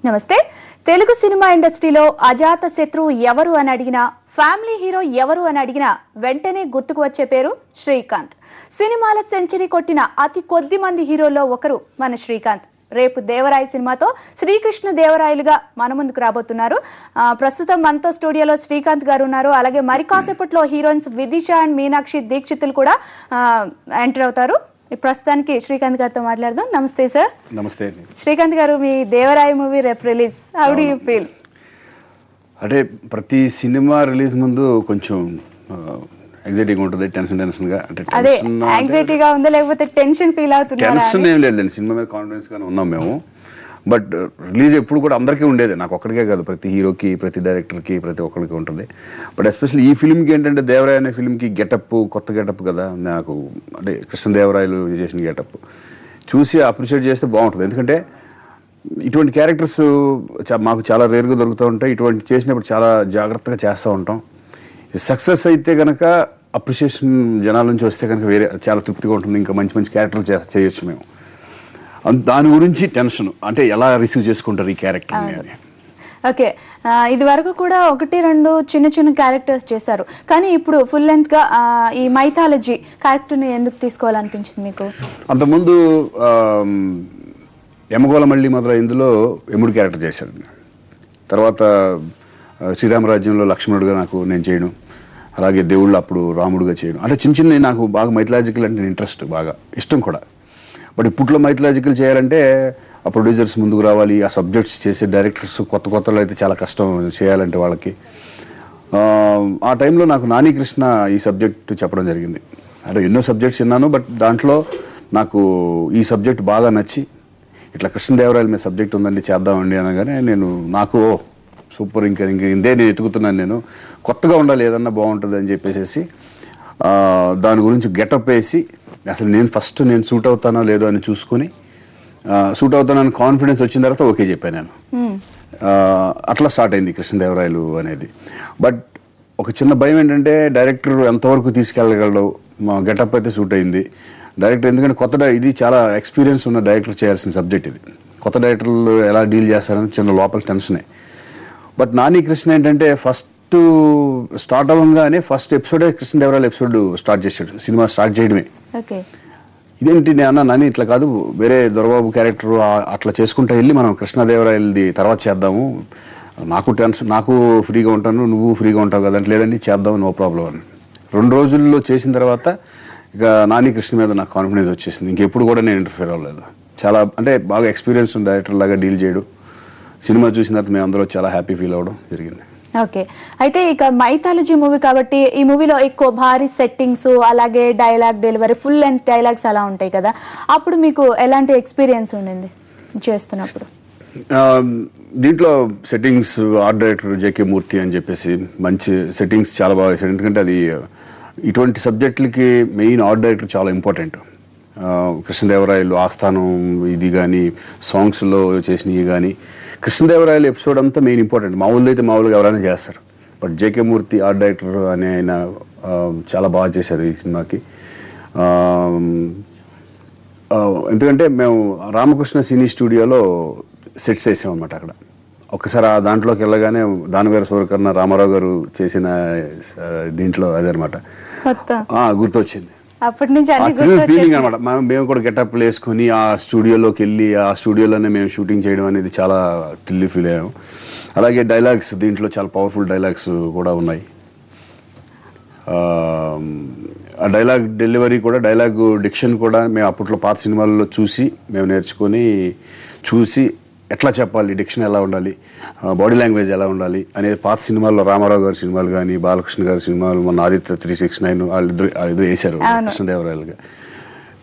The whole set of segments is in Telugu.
నమస్తే. తెలుగు సినిమా ఇండస్ట్రీలో అజాత శత్రువు ఎవరు అని అడిగినా, ఫ్యామిలీ హీరో ఎవరు అని అడిగినా వెంటనే గుర్తుకు వచ్చే పేరు శ్రీకాంత్. సినిమాల సెంచరీ కొట్టిన అతి కొద్ది మంది హీరోల్లో ఒకరు మన శ్రీకాంత్. రేపు దేవరాయ సినిమాతో శ్రీకృష్ణ దేవరాయలుగా మన ముందుకు రాబోతున్నారు. ప్రస్తుతం మనతో స్టూడియోలో శ్రీకాంత్ గారు ఉన్నారు. అలాగే మరి కాసేపట్లో హీరోయిన్స్ విదిష అండ్ మీనాక్షి దీక్షితులు కూడా ఎంటర్ అవుతారు. ప్రస్తుతానికి శ్రీకాంత్ గారితో మాట్లాడదాం. నమస్తే సార్. నమస్తే. శ్రీకాంత్ గారు, మీ దేవరాయ మూవీ రేపు release, how do you feel? అంటే ప్రతి సినిమా రిలీజ్ ముందు కొంచెం ఎగ్జైటింగ్ ఉంటుంది, టెన్షన్గా. అంటే అదే యాంగ్జైటీగా ఉందా లేకపోతే టెన్షన్ ఫీల్ అవుతున్నారా? టెన్షన్ ఏం లేదండి, సినిమా మీద కాన్ఫిడెన్స్ గానే ఉన్నాం మేము. బట్ రిలీజ్ ఎప్పుడు కూడా అందరికీ ఉండేది, నాకు ఒక్కడికే కాదు, ప్రతి హీరోకి, ప్రతి డైరెక్టర్కి, ప్రతి ఒక్కరికి ఉంటుంది. బట్ ఎస్పెషల్లీ ఈ ఫిల్మ్కి ఏంటంటే దేవరాయ అనే ఫిల్మ్కి గెటప్ కొత్త గెటప్ కదా. నాకు అంటే కృష్ణదేవరాయలు చేసిన గెటప్ చూసి అప్రిషియేట్ చేస్తే బాగుంటుంది. ఎందుకంటే ఇటువంటి క్యారెక్టర్స్ మాకు చాలా రేర్గా దొరుకుతూ ఉంటాయి. ఇటువంటి చేసినప్పుడు చాలా జాగ్రత్తగా చేస్తూ ఉంటాం. సక్సెస్ అయితే కనుక అప్రిషియేషన్ జనాల నుంచి వస్తే కనుక వేరే చాలా తృప్తిగా ఉంటుంది. ఇంకా మంచి మంచి క్యారెక్టర్లు చేయొచ్చు మేము. దాని గురించి టెన్షన్, అంటే ఎలా రిసీవ్ చేసుకుంటారు ఈ క్యారెక్టర్ అని. ఓకే, ఇది వరకు కూడా 1-2 చిన్న చిన్న క్యారెక్టర్స్ చేశారు, కానీ ఇప్పుడు ఫుల్ లెంత్ గా ఈ మైథాలజీ క్యారెక్టర్ని ఎందుకు తీసుకోవాలనిపించింది మీకు? అంతకుముందు యమగోళ మళ్ళీ మొదలు ఇందులో యముడు క్యారెక్టర్ చేశాడు. తర్వాత శ్రీరామరాజ్యంలో లక్ష్మణుడుగా నేను చేయడం, అలాగే దేవుళ్ళు అప్పుడు రాముడుగా చేయడం, అంటే చిన్న చిన్న నాకు బాగా మైథలాజికల్ అంటే ఇంట్రెస్ట్, బాగా ఇష్టం కూడా. బట్ ఇప్పట్లో మైథలాజికల్ చేయాలంటే ఆ ప్రొడ్యూసర్స్ ముందుకు రావాలి, ఆ సబ్జెక్ట్స్ చేసే డైరెక్టర్స్ కొత్తలో అయితే చాలా కష్టం చేయాలంటే వాళ్ళకి. ఆ టైంలో నాకు నాని కృష్ణ ఈ సబ్జెక్ట్ చెప్పడం జరిగింది. అంటే ఎన్నో సబ్జెక్ట్స్ విన్నాను, బట్ దాంట్లో నాకు ఈ సబ్జెక్ట్ బాగా నచ్చి, ఇట్లా కృష్ణదేవరాయల మీద సబ్జెక్ట్ ఉందండి చేద్దామండి అనగానే నాకు సూపర్, ఇంకా ఇందే నేను ఎతుకుతున్నాను, నేను కొత్తగా ఉండాలి, ఏదన్నా బాగుంటుంది అని చెప్పేసి దాని గురించి గెటప్ వేసి అసలు నేను సూట్ అవుతానో లేదో అని చూసుకుని సూట్ అవుతానని కాన్ఫిడెన్స్ వచ్చిన తర్వాత ఓకే చెప్పాను నేను. అట్లా స్టార్ట్ అయింది కృష్ణదేవరాయలు అనేది. బట్ ఒక చిన్న భయం ఏంటంటే డైరెక్టర్ ఎంతవరకు తీసుకెళ్ళగలడు. మా గెటప్ అయితే సూట్ అయింది డైరెక్టర్, ఎందుకంటే ఇది చాలా ఎక్స్పీరియన్స్ ఉన్న డైరెక్టర్ చేయాల్సిన సబ్జెక్ట్ ఇది. కొత్త డైరెక్టర్లు ఎలా డీల్ చేస్తారని చిన్న లోపల టెన్షనే. బట్ నాని కృష్ణ ఏంటంటే ఫస్ట్ స్టార్ట్ అవ్వగానే ఫస్ట్ ఎపిసోడే కృష్ణదేవరాయలు ఎపిసోడ్ స్టార్ట్ చేశాడు, సినిమా స్టార్ట్ చేయడమే. ఇదేంటి నాని ఇట్లా కాదు, వేరే దొరబాబు క్యారెక్టర్ అట్లా చేసుకుంటూ వెళ్ళి మనం కృష్ణదేవరాయలది తర్వాత చేద్దాము, నాకు ఫ్రీగా ఉంటాను, నువ్వు ఫ్రీగా ఉంటావు కదా అంటే, లేదండి చేద్దాం, నో ప్రాబ్లం అని. 2 రోజుల్లో చేసిన తర్వాత ఇక నాని కృష్ణ మీద నాకు కాన్ఫిడెన్స్ వచ్చేసింది. ఇంకెప్పుడు కూడా నేను ఇంటర్ఫియర్ అవ్వలేదు. చాలా అంటే బాగా ఎక్స్పీరియన్స్ ఉన్న డైరెక్టర్ లాగా డీల్ చేయడం. సినిమా చూసిన తర్వాత మేము అందరూ చాలా హ్యాపీ ఫీల్ అవ్వడం జరిగింది. ఓకే, అయితే ఇక మైథాలజీ మూవీ కాబట్టి ఈ మూవీలో ఎక్కువ భారీ సెట్టింగ్స్, అలాగే dialogue delivery, full length dialogues అలా ఉంటాయి కదా, అప్పుడు మీకు ఎలాంటి ఎక్స్పీరియన్స్ ఉండింది చేస్తున్నప్పుడు? దీంట్లో సెట్టింగ్స్ ఆర్ట్ డైరెక్టర్ జేకే మూర్తి అని చెప్పేసి మంచి సెట్టింగ్స్ చాలా బాగా వేశాడు. ఎందుకంటే అది ఇటువంటి సబ్జెక్టులకి మెయిన్ ఆర్ట్ డైరెక్టర్ చాలా ఇంపార్టెంట్. కృష్ణదేవరాయలు ఆస్థానం ఇది కానీ, సాంగ్స్లో చేసినవి కానీ, కృష్ణదేవరాయలు ఎపిసోడ్ అంతా మెయిన్ ఇంపార్టెంట్. మామూలు అయితే మామూలుగా ఎవరైనా చేస్తారు, but JK Murthy art director అనే ఆయన చాలా బాగా చేశారు ఈ సినిమాకి. ఎందుకంటే మేము రామకృష్ణ సినీ స్టూడియోలో సెట్స్ వేసామన్నమాట అక్కడ. ఒక్కసారి ఆ దాంట్లోకి వెళ్ళగానే దానవేర సూరకర్ణ రామారావు గారు చేసిన దీంట్లో అదనమాట గుర్తొచ్చింది. ఫీలింగ్ అనమాట. మేము కూడా గెటప్ వేసుకొని ఆ స్టూడియోలోకి వెళ్ళి ఆ స్టూడియోలోనే మేము షూటింగ్ చేయడం అనేది చాలా థ్రిల్ ఫీల్ అయ్యాము. అలాగే డైలాగ్స్, దీంట్లో చాలా పవర్ఫుల్ డైలాగ్స్ కూడా ఉన్నాయి. ఆ డైలాగ్ డెలివరీ కూడా, డైలాగ్ డిక్షన్ కూడా మేము అప్పట్లో పాత సినిమాల్లో మేము నేర్చుకొని ఎట్లా చెప్పాలి, డిక్షన్ ఎలా ఉండాలి, బాడీ లాంగ్వేజ్ ఎలా ఉండాలి అనేది పాత సినిమాల్లో రామారావు గారి సినిమాలు కానీ, బాలకృష్ణ గారి సినిమాలు, మన ఆదిత్య 369 వాళ్ళిద్దరు వేశారు కృష్ణదేవరాయలుగా.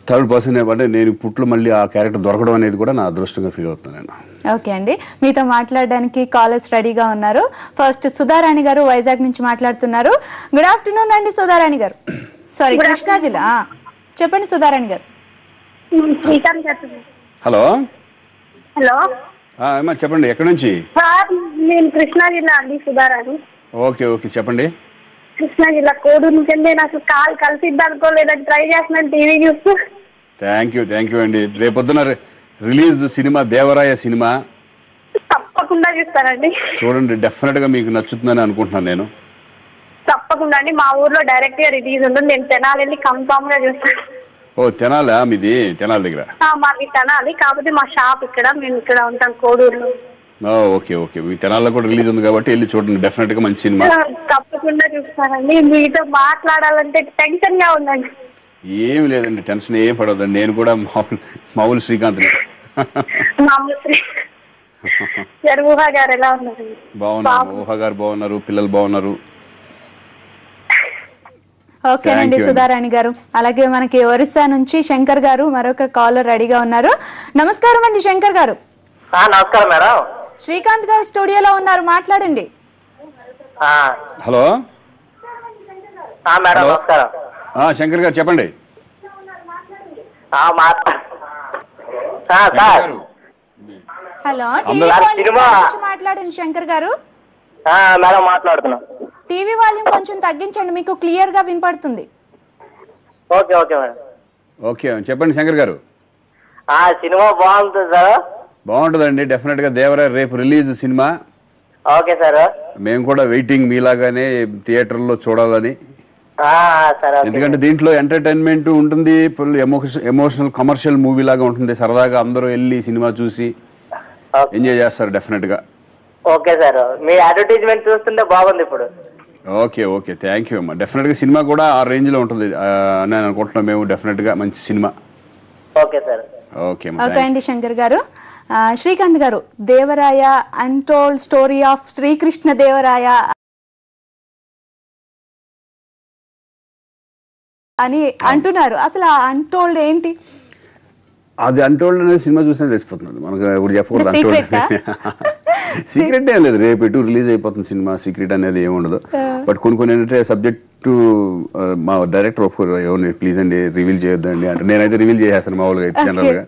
3rd పర్సన్ అంటే నేను ఇప్పట్లో మళ్ళీ ఆ క్యారెక్టర్ దొరకడం అనేది కూడా నా అదృష్టంగా ఫీల్ అవుతాను నేను. ఓకే అండి, మీతో మాట్లాడడానికి కాలర్స్ రెడీగా ఉన్నారు. ఫస్ట్ సుధారాణి గారు వైజాగ్ నుంచి మాట్లాడుతున్నారు. గుడ్ ఆఫ్టర్నూన్ అండి సుధారాణి గారు. సారీ, కృష్ణా జిల్లా. చెప్పండి సుధారాణి గారు. హలో హలో చెప్పండి, ఎక్కడి నుంచి? నేను కృష్ణా జిల్లా అండి, సుధారాణి. ఓకే ఓకే చెప్పండి. కృష్ణా జిల్లా కోడూరు నుంచి అండి. నాకు కాల్ కలిసిద్ది అనుకోలేదని ట్రై చేస్తున్నాను టీవీ చూస్తూ. థ్యాంక్ యూ అండి. రేపొద్దున రిలీజ్ సినిమా దేవరాయ సినిమా. తప్పకుండా చూస్తానండి. చూడండి, డెఫినెట్ గా మీకు నచ్చుతుందని అనుకుంటున్నాను నేను. తప్పకుండా అండి. మా ఊర్లో డైరెక్ట్ గా రిలీజ్ ఉంటుంది. నేను తెనాలి వెళ్ళి కన్ఫామ్ గా చూస్తాను. ఓ తెనాలా మీది? తెనాలి దగ్గర? మాది తెనాలి, కాకపోతే మా షాప్ ఇక్కడ, మేము ఇక్కడ ఉంటాం కోడూరులో. ఓకే ఓకే, మీ తెనాల్లో కూడా రిలీజ్ ఉంది కాబట్టి వెళ్ళి చూడండి, డెఫినెట్ గా మంచి సినిమా. తప్పకుండా చూస్తానండి. మీతో మాట్లాడాలంటే టెన్షన్ గా ఉందండి. ఏమి లేదండి, టెన్షన్ ఏం పడవద్దండి. నేను కూడా మామూలు శ్రీకాంత్. ఊహా గారు ఎలా ఉన్నారు? బాగున్నారు, ఊహా గారు బాగున్నారు, పిల్లలు బాగున్నారు. ఓకేనండి సుధారాణి గారు. అలాగే మనకి ఒరిస్సా నుంచి శంకర్ గారు మరొక కాలర్ రెడీగా ఉన్నారు. నమస్కారం అండి శంకర్ గారు. నమస్కారం మేడం. శ్రీకాంత్ గారు స్టూడియోలో ఉన్నారు, మాట్లాడండి. హలో మేడం నమస్కారం. శంకర్ గారు చెప్పండి. హలో, మాట్లాడండి శంకర్ గారు. మేడం మాట్లాడుతున్నా. టీవీ వాల్యూమ్ కొంచెం తగ్గించండి, మీకు క్లియర్ గా వినపడుతుంది. Okay okay madam. ఓకే చెప్పండి శంకర్ గారు. సినిమా బాగుంటుంది సార్. బాగుంటుందండి, డెఫినెట్ గా. దేవరా రేపు రిలీజ్ సినిమా. Okay sir. మేము కూడా వెయిటింగ్ మీలాగానే థియేటర్లో చూడాలని. ఎందుకంటే దీంట్లో ఎంటర్టైన్మెంట్ ఉంటుంది, ఫుల్ ఎమోషనల్ కమర్షియల్ మూవీ లాగా ఉంటుంది. సరదాగా అందరూ వెళ్ళి సినిమా చూసి ఎంజాయ్ చేస్తారు డెఫినెట్ గా. ఓకే సార్, మీ అడ్వర్టైజ్మెంట్ చూస్తుంటే బాగుంది ఇప్పుడు. ఓకే ఓకే, థ్యాంక్ యూ అమ్మా. డెఫినెట్ గా సినిమా కూడా ఆ రేంజ్ లో ఉంటుంది అని అనుకుంటున్నాం మేము. డెఫినెట్ గా మంచి సినిమా. Okay sir. ఓకే అండి Shankar garu. Srikanth garu, Devaraya untold story of Sri Krishna Devaraya అని అంటున్నారు. అసలు ఆ అన్టోల్డ్ ఏంటి? అది అన్టోల్డ్ అనేది సినిమా చూసినా తెలిసిపోతుంది మనకు. ఇప్పుడు చెప్పకూడదు. సీక్రెట్ ఏం లేదు, రేపు ఎటు రిలీజ్ అయిపోతుంది సినిమా. సీక్రెట్ అనేది ఏమి ఉండదు. బట్ కొన్ని ఏంటంటే సబ్జెక్టు మా డైరెక్టర్ ఒప్పుకోరు, ఎవరిని ప్లీజ్ అండి రివీల్ చేయొద్దండి అంటే. నేనైతే రివీల్ చేసేస్తాను మామూలుగా అయితే. జనరల్ గా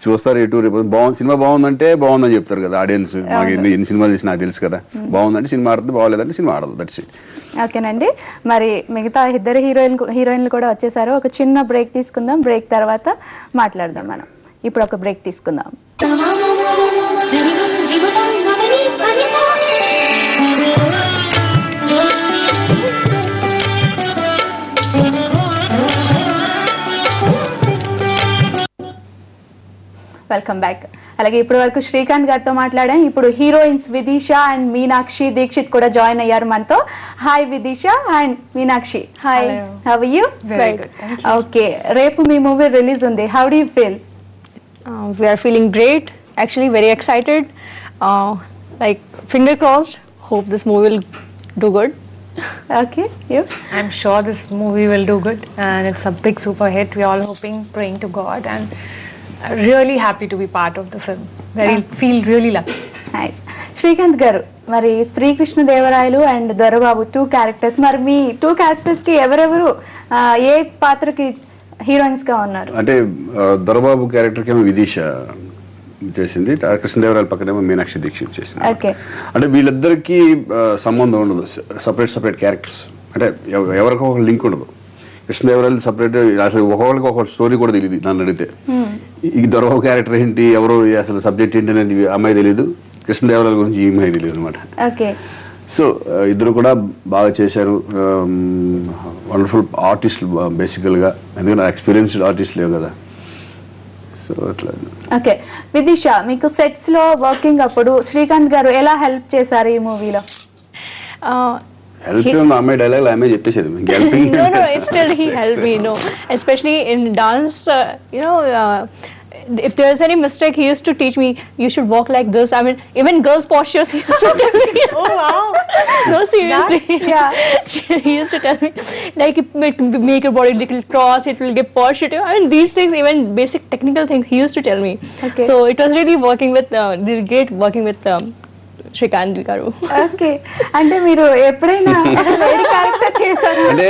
చూస్తారు ఎటు రేపు బాగుంది సినిమా, బాగుందంటే బాగుందని చెప్తారు కదా ఆడియన్స్. మాకు ఎన్ని సినిమాలు చూసి నాకు తెలుసు కదా. బాగుందంటే సినిమా ఆడుతుంది, బాగోలేదంటే సినిమా ఆడదు. That's it. ఓకేనండి. మరి మిగతా ఇద్దరు హీరోయిన్లు కూడా వచ్చేసారు. ఒక చిన్న బ్రేక్ తీసుకుందాం, బ్రేక్ తర్వాత మాట్లాడదాం మనం. ఇప్పుడు ఒక బ్రేక్ తీసుకుందాం. Welcome back. అలాగే ఇప్పటి వరకు శ్రీకాంత్ గారితో మాట్లాడాం. ఇప్పుడు హీరోయిన్స్ విదిష అండ్ మీనాక్షి దీక్షిత్ కూడా జాయిన్ అయ్యారు మనతో. Hi Vidisha and Meenakshi. Hi, how are you? Very good, thank you. Okay, రేపు మీ మూవీ రిలీజ్ ఉంది. How do you feel? We are feeling great, actually very excited. Like finger crossed, hope this movie will do good. Okay, you? I'm sure this movie will do good and it's a big super hit. We're all hoping, praying to God, and really happy to be part of the film. Feel really lucky. Nice. Srikanth గారు, మరి శ్రీకృష్ణ దేవరాయలు అండ్ దొరబాబు 2 క్యారెక్టర్స్. మరి మీ 2 క్యారెక్టర్స్ కి ఎవరెవరు ఏ పాత్రకి హీరోయిన్స్ గా ఉన్నారు? అంటే దొరబాబు క్యారెక్టర్ కేమో విదిష చేసింది, కృష్ణదేవరాయల పక్కనేమో మీనాక్షి దీక్షిత్ చేసింది. ఓకే. అంటే వీళ్ళిద్దరికి సంబంధం ఉండదు, సపరేట్ క్యారెక్టర్స్. అంటే ఎవరికో ఒక లింక్ ఉండదు. కృష్ణదేవరాయలు సపరేట్, అసలు ఒక్కొక్కరికి ఒక స్టోరీ కూడా తెలియదు నన్ను అడిగితే. ఈ దొరబాబు క్యారెక్టర్ ఏంటి, ఎవరు అసలు సబ్జెక్ట్ ఏంటి అనేది అమ్మాయి తెలియదు. కృష్ణదేవరాయల గురించి ఈ అమ్మాయి తెలియదు అనమాట. ఓకే. సో ఇద్దరు కూడా బాగా చేశారు. వండర్ఫుల్ ఆర్టిస్టులు బేసికల్గా, ఎందుకంటే ఎక్స్పీరియన్స్డ్ ఆర్టిస్ట్ లేవు కదా. సో అట్లా. ఓకే విదిష, మీకు సెట్స్ లో వర్కింగ్ అప్పుడు శ్రీకాంత్ గారు ఎలా హెల్ప్ చేశారు ఈ మూవీలో? హెల్ప్ అమ్మాయి డైలాగ్ ఆమె చెప్పేసేది. No, still he helped me, especially in dance. If there's any mistake, he used to teach me, you should walk like this. I mean, even girls' postures, he used to tell me. Oh wow! No, seriously. Yeah. He used to tell me, like, make your body little cross, it will get positive. I mean, these things, even basic technical things, he used to tell me. Okay. So it was really great working with Srikanth గారు. ఓకే, అంటే మీరు ఎప్పుడైనా వేరే క్యారెక్టర్ చేశారు? అంటే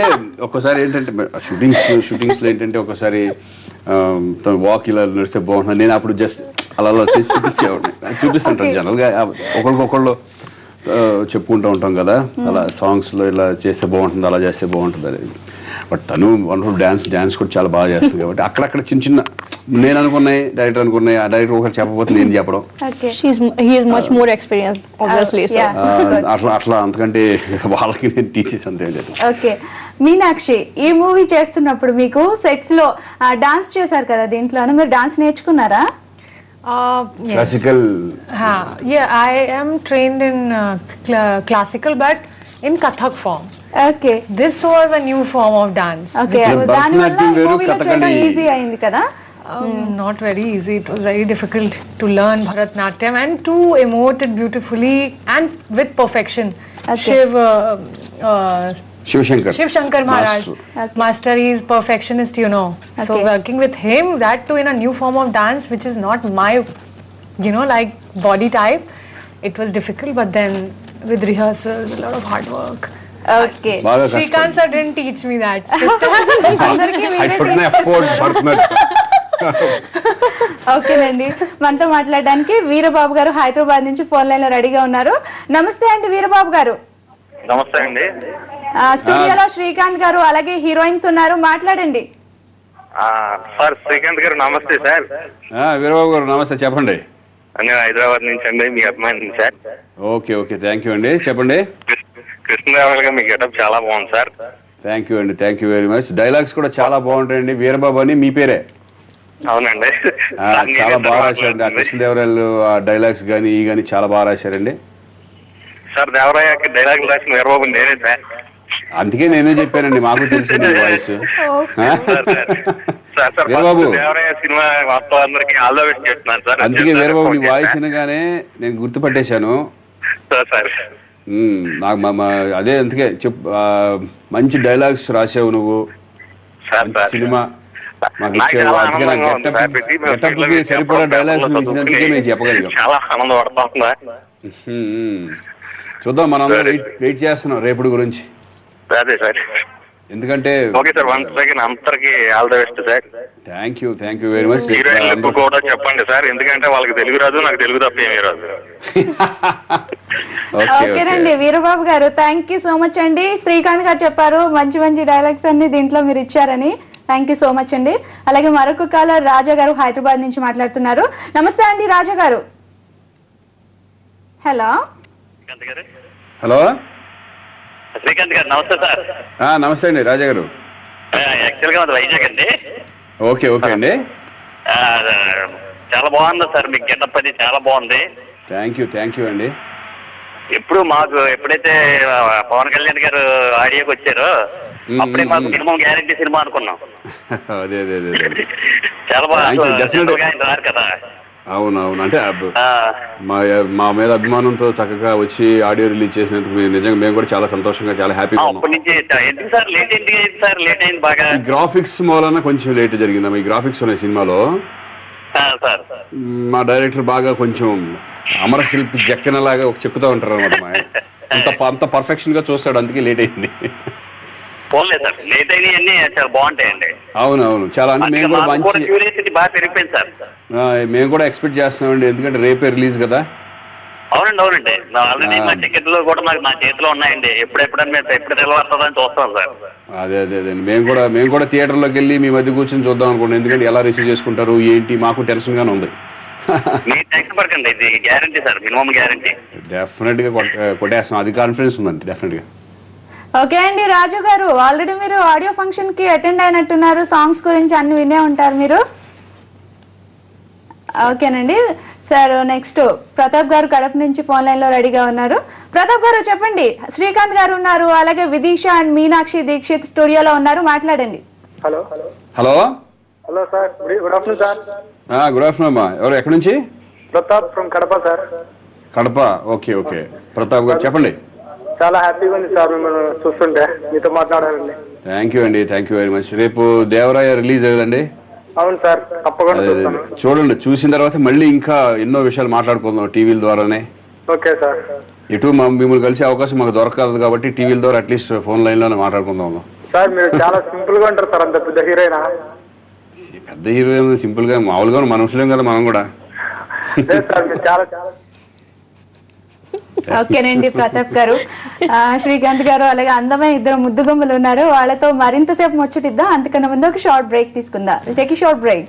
ఒక్కసారి ఏంటంటే షూటింగ్స్ లో ఏంటంటే ఒకసారి వాక్ ఇలా నడిస్తే బాగుంటుంది. నేను అప్పుడు జస్ట్ అలా చేసి చూపిస్తుంటాను. జనరల్గా ఒకళ్ళకొకళ్ళు చెప్పుకుంటూ ఉంటాం కదా, అలా సాంగ్స్ లో ఇలా చేస్తే బాగుంటుంది, అలా చేస్తే బాగుంటుంది అనేది. బట్ తను వండర్ఫుల్ డాన్స్ కూడా చాలా బాగా చేస్తుంది కాబట్టి అక్కడక్కడ చిన్న నేను అనుకున్నాయి, డైరెక్టర్ అనుకున్నాయి, ఆ డైరెక్టర్ ఒకరు చెప్పకపోతే నేను చెప్పడం. Okay He is much more experienced, obviously. So. అట్లా అంతకంటే వాళ్ళకి నేను టీచర్స్ అంతే లేదు. ఓకే మీనాక్షి, ఈ మూవీ చేస్తున్నప్పుడు మీకు సెట్స్ లో డాన్స్ చేశారు కదా, దీంట్లోనే మీరు డాన్స్ నేర్చుకున్నారా? Yes. Classical Yeah, I am trained in classical, but in Kathak form. Okay This was a new form of dance. Okay దానివల్ల భరతనాట్యం వేరు, మూవీలో చేయడం కథకళి. ఈజీ అయింది కదా? Not very easy. It was very difficult to learn Bharatnatyam and to emote it beautifully and with perfection. Okay. Shivashankar Shiv Shankar Maharaj, Master. Master, he is perfectionist, you know. So Okay. working with him, that too in a new form of dance, which is not my, like body type, it was difficult. But then with rehearsals, a lot of hard work. Okay బాగా Srikanth sir didn't teach me that. అందరికీ మీరే ఓకేనండి, మనతో మాట్లాడడానికి వీరబాబు గారు హైదరాబాద్ నుంచి ఫోన్ లైన్ లో రెడీగా ఉన్నారు. నమస్తే అండి వీరబాబు గారు. నమస్తే అండి. స్టూడియోలో శ్రీకాంత్ గారు అలాగే హీరోయిన్స్ ఉన్నారు, మాట్లాడండి. సార్ శ్రీకాంత్ గారు నమస్తే సార్. వీరబాబు గారు నమస్తే, చెప్పండి. నేను హైదరాబాద్ నుంచి అండి, మీ అభిమాని sir. Okay okay, thank you అండి, చెప్పండి. కృష్ణదేవరాయలు గారు మీ గెటప్ చాలా బాగుంది సార్. థ్యాంక్ యూ అండి, thank you very much. Dialogues కూడా చాలా బాగుంటాయండి. వీరబాబు అని మీ పేరే? అవునండి. చాలా బాగా రాశారండి. ఆ కృష్ణదేవరాయలు ఆ డైలాగ్స్ కానీ ఈ కానీ చాలా బాగా రాశారండి. సార్ దేవరాయకి డైలాగ్ రాసిన వీరబాబు నేనే సార్. అందుకే నేనే చెప్పానండి, మాకు తెలిసింది వాయిస్. వీరబాబు దేవరాయ సినిమా మొత్తం అందరికి ఆల్ ద బెస్ట్ చెప్తున్నాను సార్. అందుకే వీరబాబు నీ వాయిస్ వినగానే నేను గుర్తుపట్టేశాను. సార్ నాకు అదే అందుకే మంచి డైలాగ్స్ రాసావు నువ్వు, సినిమా మాకు ఇచ్చావు. అందుకే నాకు గెటప్కి సరిపడా డైలాగ్స్ ఇచ్చినందుకే నేను చెప్పగలిగాం. చాలా ఆనందపడతా. చూద్దాం, మనం వెయిట్ చేస్తున్నాం రేపటి గురించి. అదే సార్, ఎందుకంటే ఓకే సార్, వన్స్ అగైన్ అందరికి all the best sir. Thank you very much. హీరోయిన్లకు కూడా చెప్పండి సార్, ఎందుకంటే వాళ్ళకి తెలుగు రాదు, నాకు తెలుగు తప్ప ఏమీ రాదు. ఓకేనండి వీరబాబు గారు, థ్యాంక్ యూ సో మచ్ అండి. శ్రీకాంత్ గారు చెప్పారు మంచి మంచి డైలాగ్స్ అన్ని దీంట్లో మీరు ఇచ్చారని. థ్యాంక్ యూ సో మచ్ అండి. అలాగే మరొక కాలర్ రాజా గారు హైదరాబాద్ నుంచి మాట్లాడుతున్నారు. నమస్తే అండి రాజా గారు. హలో హలో శ్రీకాంత్ గారు నమస్తే సార్. నమస్తే అండి రాజా గారు. యాక్చువల్ గా వైజాగ్ అండి. ఓకే ఓకే అండి, చాలా బాగుంది సార్, మీకు గెటప్ అది చాలా బాగుంది. థ్యాంక్ యూ అండి. ఎప్పుడు మాకు ఎప్పుడైతే పవన్ కళ్యాణ్ గారు ఆడియోకి వచ్చారో అప్పుడే మాకు మినిమం గ్యారంటీ సినిమా అనుకున్నాం. అదే చాలా బాగా రారు కదా. అవునవును, అంటే మా మీద అభిమానంతో చక్కగా వచ్చి ఆడియో రిలీజ్ చేసినందుకు నిజంగా మేము కూడా చాలా సంతోషంగా, చాలా హ్యాపీగా ఉన్నాం. గ్రాఫిక్స్ మూలన కొంచెం లేట్ జరిగింది. ఈ గ్రాఫిక్స్ ఉన్నాయి సినిమాలో. మా డైరెక్టర్ బాగా కొంచెం అమరశిల్పి జక్కనలాగా ఒక చెక్కుతూ ఉంటారు అనమాట. అంత పర్ఫెక్షన్ గా చూస్తాడు, అందుకే లేట్ అయింది. అవునవును, చాలా. అంటే మేము కూడా మేము కూడా ఎక్స్పెక్ట్ చేస్తున్నామండి, ఎందుకంటే రేపే రిలీజ్ కదా. అవునండి. ఆల్రెడీ మా టికెట్లు కూడా నా చేతిలో ఉన్నాయండి. ఎప్పుడు నిలబడుతుందని చూస్తాం సార్. అదే మేము కూడా థియేటర్లోకి వెళ్ళి మీ మధ్య కూర్చొని చూద్దాం అనుకోండి. ఎందుకంటే ఎలా రిసీవ్ చేసుకుంటారు ఏంటి, మాకు టెన్షన్ గానే ఉంది. డెఫినెట్ గా కొట్టేస్తాం, అది కాన్ఫిడెన్స్ ఉందండి డెఫినెట్ గా. ఓకే అండి రాజు గారు, ఆల్రెడీ మీరు ఆడియో ఫంక్షన్ కి అటెండ్ అయినట్టున్నారు. సాంగ్స్ గురించి అన్ని వినే ఉంటారు మీరు. ఓకేనండి సార్, నెక్స్ట్ ప్రతాప్ గారు కడప నుంచి ఫోన్ లైన్ లో రెడీగా ఉన్నారు. ప్రతాప్ గారు చెప్పండి. శ్రీకాంత్ గారు ఉన్నారు, అలాగే విదీష అండ్ మీనాక్షి దీక్షిత్ స్టూడియోలో ఉన్నారు, మాట్లాడండి. Hello sir, good afternoon sir. Good afternoon అమ్మా. ఎవరు, ఎక్కడి నుంచి? Pratap from Kadapa sir. Kadapa, okay Pratap garu చెప్పండి. చాలా హ్యాపీగా ఉంది సార్ మిమ్మల్ని చూస్తుంటే, మీతో మాట్లాడాలండి. Thank you very much. రేపు దేవరాయ రిలీజ్ అయ్యేదండి. అవును సార్, తప్పకుండా చూడండి, చూసిన తర్వాత మళ్ళీ ఇంకా ఎన్నో విషయాలు మాట్లాడుకుందాం టీవీల ద్వారానే. Okay sir. ఇటు మిమ్మల్ని కలిసే అవకాశం మాకు దొరకదు కాబట్టి టీవీల ద్వారా అట్లీస్ట్ ఫోన్ లైన్ లోనే మాట్లాడుకుందాం. సార్ మీరు చాలా సింపుల్ గా ఉంటారు సార్, అంత పెద్ద హీరోయినా? పెద్ద హీరోయిన్ సింపుల్ గా మామూలుగా మనుషులేం కదా మనం కూడా. ఓకేనండి ప్రతాప్ గారు. శ్రీకాంత్ గారు అలాగే అందమైన ఇద్దరు ముద్దుగొమ్మలు ఉన్నారు, వాళ్ళతో మరింత సేపు ముచ్చటిద్దాం. అంతకన్నా ముందు ఒక షార్ట్ బ్రేక్ తీసుకుందాం. Take short break.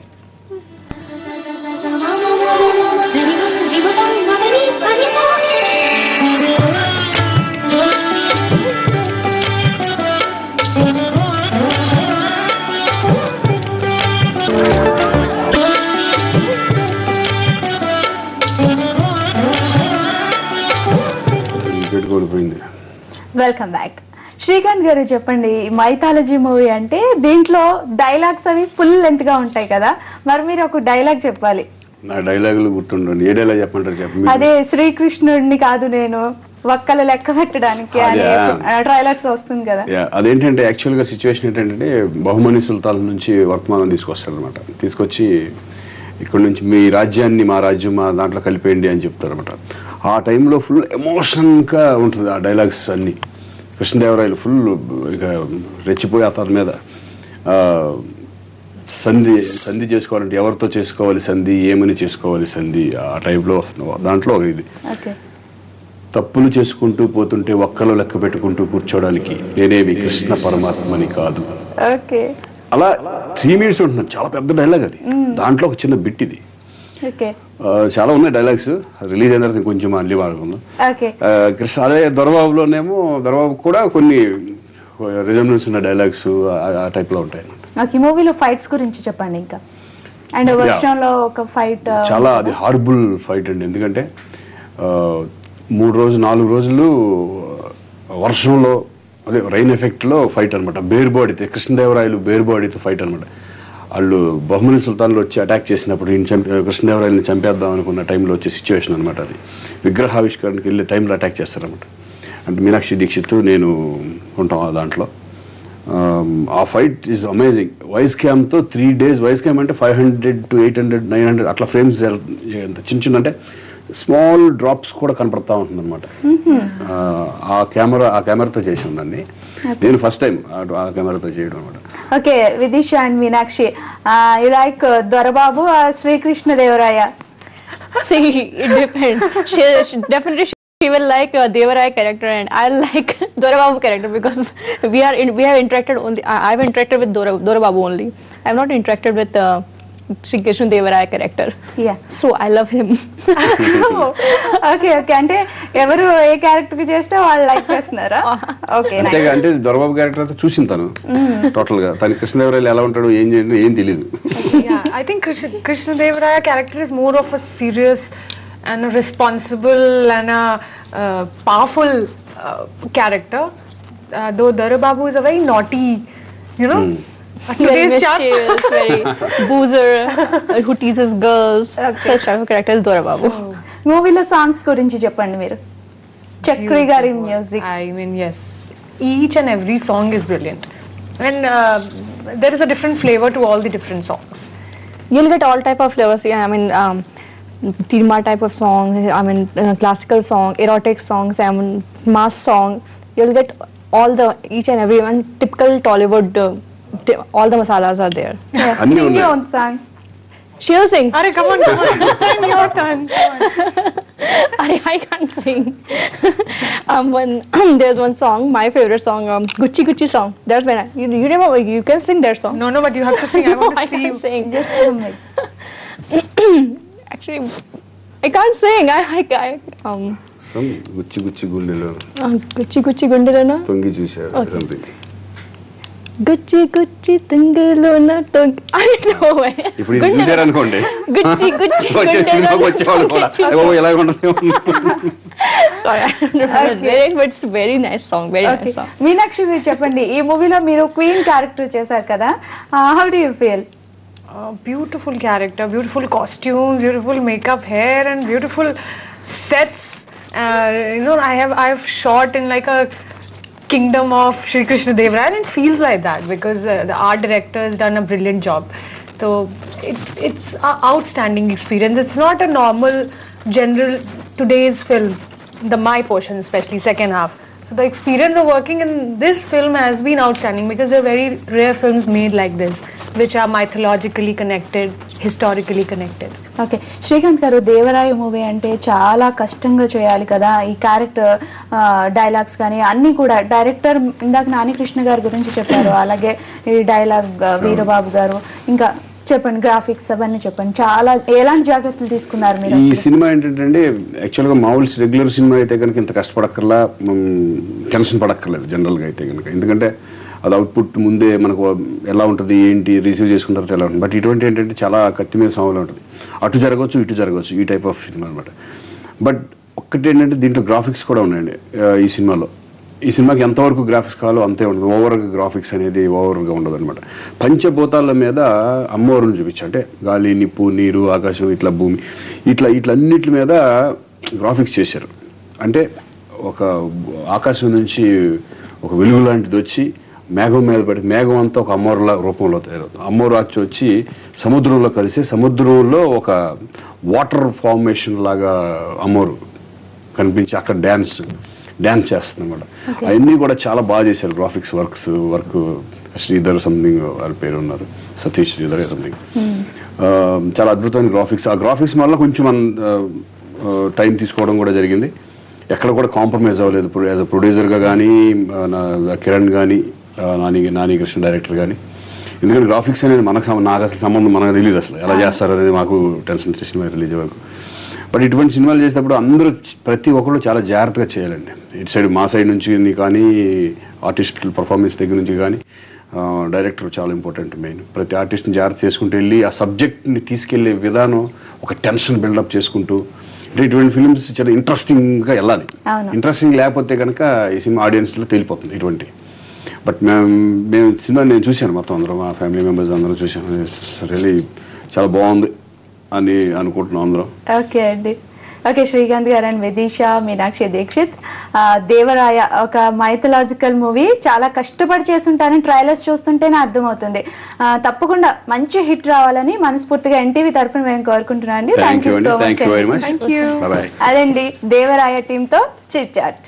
Welcome back. Srikanth గారు చెప్పండి, మైథాలజీ మూవీ అంటే దీంట్లో డైలాగ్స్ అవి ఫుల్ లెంత్ గా ఉంటాయి కదా, మరి మీరు ఒక డైలాగ్ చెప్పాలి. నా డైలాగులు గుర్తుండండి. ఏ డైలాగ్ చెప్పంటారు చెప్పండి. అదే శ్రీకృష్ణుడిని కాదు నేను ఒక్కలు లెక్క పెట్టడానికి అని ట్రైలర్స్ లో వస్తుంది కదా. అదేంటంటే యాక్చువల్గా సిచ్యువేషన్ ఏంటంటే బహుమని సుల్తాన్ నుంచి వర్తమానం తీసుకొస్తారు అనమాట. తీసుకొచ్చి ఇక్కడ నుంచి మీ రాజ్యాన్ని మా రాజ్యం మా దాంట్లో కలిపేయండి అని చెప్తారు అనమాట. ఆ టైంలో ఫుల్ ఎమోషన్గా ఉంటుంది ఆ డైలాగ్స్ అన్నీ. కృష్ణదేవరాయలు ఫుల్ ఇక రెచ్చిపోయి అతని మీద సంధి చేసుకోవాలంటే ఎవరితో చేసుకోవాలి సంధి, ఏమని చేసుకోవాలి సంధి, ఆ టైంలో వస్తుంది. దాంట్లో ఇది తప్పులు చేసుకుంటూ పోతుంటే ఒక్కలు లెక్క పెట్టుకుంటూ కూర్చోడానికి నేనేమి కృష్ణ పరమాత్మని కాదు. అలా 3 minutes ఉంటుంది. చాలా పెద్ద డైలాగ్ అది. దాంట్లో ఒక చిన్న బిట్ ఇది. చాలా ఉన్నాయి డైలాగ్స్. రిలీజ్ అయిన తర్వాత కొంచెం మళ్ళీ వాడుకుందాం. కృష్ణ అదే దొరబాబులోనేమో దొరబాబు కూడా కొన్ని రిజంబ్లెన్స్ ఉన్న డైలాగ్స్ ఆ టైప్ లో ఉంటాయి అన్నమాట. మూవీలో ఫైట్స్ గురించి చెప్పండి. ఇంకా అండ్ వర్షంలో ఒక ఫైట్ చాలా అది హార్బుల్ ఫైట్ అండి. ఎందుకంటే 4 రోజులు వర్షంలో అదే రైన్ ఎఫెక్ట్లో ఫైట్ అనమాట. బేర్ బాడీతో కృష్ణదేవరాయలు బేర్ బాడీతో ఫైట్ అనమాట. వాళ్ళు బహుమని సుల్తాన్లో వచ్చి అటాక్ చేసినప్పుడు కృష్ణదేవరాయలని చంపేద్దాం అనుకున్న టైంలో వచ్చే సిచ్యువేషన్ అనమాట. అది విగ్రహావిష్కరణకి వెళ్ళే టైంలో అటాక్ చేస్తారనమాట. అంటే మీనాక్షి దీక్షిత్ నేను ఉంటాం దాంట్లో. ఆ ఫైట్ ఈజ్ అమేజింగ్. వాయిస్ క్యామ్తో 3 days. వాయిస్ క్యామ్ అంటే 500 to 800 900 అట్లా ఫ్రేమ్స్ చిన్న అంటే స్మాల్ డ్రాప్స్ కూడా కనపడతా ఉంటుంది అనమాట. ఆ కెమెరాతో చేసి ఉందండి. నేను ఫస్ట్ టైం ఆ కెమెరాతో చేయడం అనమాట. Okay, Vidisha and Meenakshi, you like Dorababu Sri Krishna Devaraya? See, it depends. Definitely she will like Devaraya character and I'll like Dorababu character because we have interacted only. I've interacted with Dorababu only. I've not interacted with Sri Krishna Devaraya character. Yeah. So I love him. Okay okay, అంటే ఎవరు ఏ క్యారెక్టర్ కి చేస్తే వాళ్ళు లైక్ చేస్తున్నారా? ఓకే, అంటే దొరబాబు క్యారెక్టర్ అయితే చూసిన తను టోటల్ గా తన కృష్ణదేవరాయలు ఎలా ఉంటాడు ఏం చేయండి ఏం తెలియదు. I think Krishna Devaraya character is more of a serious and a responsible and a powerful character. Though Dorababu is a very naughty, you know. Very mischievous, very boozer, who teases girls. Such type of character is Dorababu. మూవీలో సాంగ్స్ గురించి చెప్పండి మీరు. చక్రి గారి music. I mean, yes, each and every song is brilliant, and there is a different flavor to all the different songs. You'll get all type of flavors. Yeah, I mean, Tirma type of song. I mean, classical song, erotic songs. I mean, mass song. You'll get all the each and every one. Typical Tollywood. All the masalas are there. Yeah. Sing your own song. She'll sing. Arey, come on, sing your turn. Arey, I can't sing. There's one song, my favorite song, Gucci Gucci song. That's when you remember, you can sing that song. No, but you have to sing. I want to see you sing. Just tell me. Actually, I can't sing. Some గుచ్చి గుచ్చి గుండెలో గుచ్చి గుచ్చి గుండెలోనా తొంగి చూశారు సంథింగ్. గుచ్చి గుచ్చి తుంగలోన తొంగి. I don't know. ఇప్పుడు ఇది చూశారు అనుకోండి. గుచ్చి గుచ్చి సినిమాకి వచ్చేవాళ్ళు కూడా ఎలా ఉంటుంది. Sorry, I don't remember the lyrics, but it's a very nice song. Very nice song. Meenakshi, మీరు చెప్పండి, ఈ మూవీలో మీరు క్వీన్ క్యారెక్టర్ చేశారు కదా, how do you feel? Beautiful character, beautiful costumes, beautiful makeup, hair, and beautiful sets. You know, I have shot in like a kingdom of Sri Krishna Devaraya, and it feels like that because the art director has done a brilliant job. So it's an outstanding experience. It's not a normal general today's film, my portion especially second half. So the experience of working in this film has been outstanding because there are very rare films made like this, which are mythologically connected, historically connected. Okay, Srikanth garu, Devaraya movie అంటే చాలా కష్టంగా చేయాలి కదా. ఈ క్యారెక్టర్ డైలాగ్స్ కానీ అన్నీ కూడా డైరెక్టర్ ఇందాక నానికృష్ణ గారి గురించి చెప్పారు, అలాగే ఈ డైలాగ్ వీరబాబు గారు, ఇంకా చెప్పండి గ్రాఫిక్స్ అవన్నీ చెప్పండి. చాలా ఎలాంటి జాగ్రత్తలు తీసుకున్నారు మీరు? ఈ సినిమా ఏంటంటే యాక్చువల్గా మామూలు రెగ్యులర్ సినిమా అయితే కనుక ఇంత కష్టపడక్కర్లా, టెన్షన్ పడక్కర్లేదు జనరల్గా అయితే కనుక. ఎందుకంటే అది అవుట్పుట్ ముందే మనకు ఎలా ఉంటుంది ఏంటి రిసీవ్ చేసుకున్న తర్వాత ఎలా ఉంటుంది. బట్ ఇటువంటి ఏంటంటే చాలా కత్తి మీద సామాన్లు ఉంటుంది. అటు జరగవచ్చు ఇటు జరగవచ్చు, ఈ టైప్ ఆఫ్ సినిమా అనమాట. బట్ ఒక్కటి ఏంటంటే దీంట్లో గ్రాఫిక్స్ కూడా ఉన్నాయండి ఈ సినిమాలో. ఈ సినిమాకి ఎంతవరకు గ్రాఫిక్స్ కావాలో అంతే ఉండదు. ఓవర్గా గ్రాఫిక్స్ అనేది ఓవర్గా ఉండదు అనమాట. పంచభూతాల మీద అమ్మవారిని చూపించారు. అంటే గాలి, నిప్పు, నీరు, ఆకాశం, ఇట్లా భూమి, ఇట్లా అన్నిటి మీద గ్రాఫిక్స్ చేశారు. అంటే ఒక ఆకాశం నుంచి ఒక వెలుగు లాంటిది వచ్చి మేఘం మీద పడి మేఘం అంతా ఒక అమ్మవారుల రూపంలో తయారవుతుంది. అమ్మవారు వచ్చి సముద్రంలో కలిసి సముద్రంలో ఒక వాటర్ ఫార్మేషన్ లాగా అమ్మవారు కనిపించి అక్కడ డ్యాన్స్ చేస్తుంది అనమాట. అవన్నీ కూడా చాలా బాగా చేశారు. గ్రాఫిక్స్ వర్క్ శ్రీధర్ సంథింగ్ వాళ్ళ పేరు ఉన్నారు, సతీష్ శ్రీధర్ సంథింగ్. చాలా అద్భుతమైన గ్రాఫిక్స్. ఆ గ్రాఫిక్స్ వల్ల కొంచెం టైం తీసుకోవడం కూడా జరిగింది. ఎక్కడ కూడా కాంప్రమైజ్ అవ్వలేదు. యాజ్ అ ప్రొడ్యూసర్గా కానీ కిరణ్ కానీ నాని కృష్ణ డైరెక్టర్ కానీ. ఎందుకంటే గ్రాఫిక్స్ అనేది నాకు అసలు సంబంధం మనకు తెలియదు అసలు ఎలా చేస్తారు అనేది. మాకు టెన్షన్ సినిమా రిలీజ్ వరకు. బట్ ఇటువంటి సినిమాలు చేసేటప్పుడు అందరూ ప్రతి ఒక్కళ్ళు చాలా జాగ్రత్తగా చేయాలండి. ఇటు సైడ్ మా సైడ్ నుంచి కానీ ఆర్టిస్టుల పర్ఫార్మెన్స్ దగ్గర నుంచి కానీ డైరెక్టర్ చాలా ఇంపార్టెంట్. మెయిన్ ప్రతి ఆర్టిస్ట్ని జాగ్రత్త చేసుకుంటూ వెళ్ళి ఆ సబ్జెక్ట్ని తీసుకెళ్లే విధానం ఒక టెన్షన్ బిల్డప్ చేసుకుంటూ. అంటే ఇటువంటి ఫిల్మ్స్ చాలా ఇంట్రెస్టింగ్గా వెళ్ళాలి. ఇంట్రెస్టింగ్ లేకపోతే కనుక ఈ సినిమా ఆడియన్స్లో తేలిపోతుంది ఇటువంటి. బట్ మేము సినిమా నేను చూశాను, మొత్తం అందరం మా ఫ్యామిలీ మెంబర్స్ అందరం చూశాను. రియలీ చాలా బాగుంది అని అనుకుంటున్నాం అందరం. ఓకే అండి. ఓకే, శ్రీకాంత్ గారు అండ్ విదిష, మీనాక్షి దీక్షిత్, దేవరాయ ఒక మైథలాజికల్ మూవీ. చాలా కష్టపడి చేసుంటారని ట్రైలర్స్ చూస్తుంటేనే అర్థమవుతుంది. తప్పకుండా మంచి హిట్ రావాలని మనస్ఫూర్తిగా ఎన్టీవీ తరఫున మేము కోరుకుంటున్నాం అండి. Thank you so much. Thank you very much. అదండి దేవరాయ టీమ్ తో చిట్ చాట్.